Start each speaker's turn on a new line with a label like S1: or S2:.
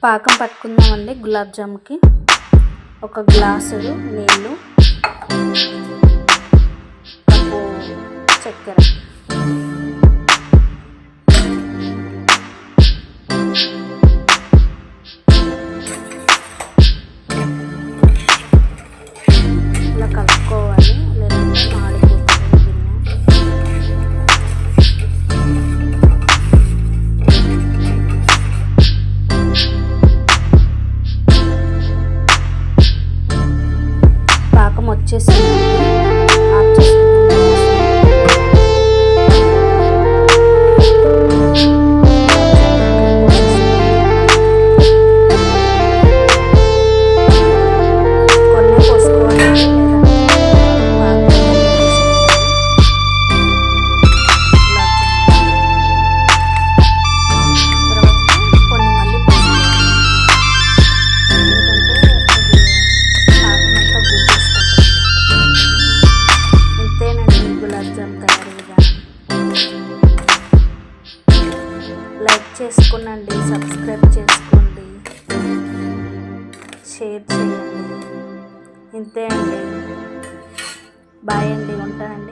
S1: పాకం పట్టుకుందామండి. గులాబ్ జామ్కి 1 గ్లాసుడు నీళ్ళు, కప్పు చక్కెర, ఇలా కలుపుకోవాలి, లేదంటే మాడిపోతుంది గిన్నె. పాకం వచ్చేసింది, ఆఫ్ చేసుకుందాం. కొన్ని పోసుకోవాలి, లైక్ చేసుకోండి, సబ్స్క్రైబ్ చేసుకోండి, షేర్ చేయండి. ఇంతే అండి. బాయ్ అండి, ఉంటానండి.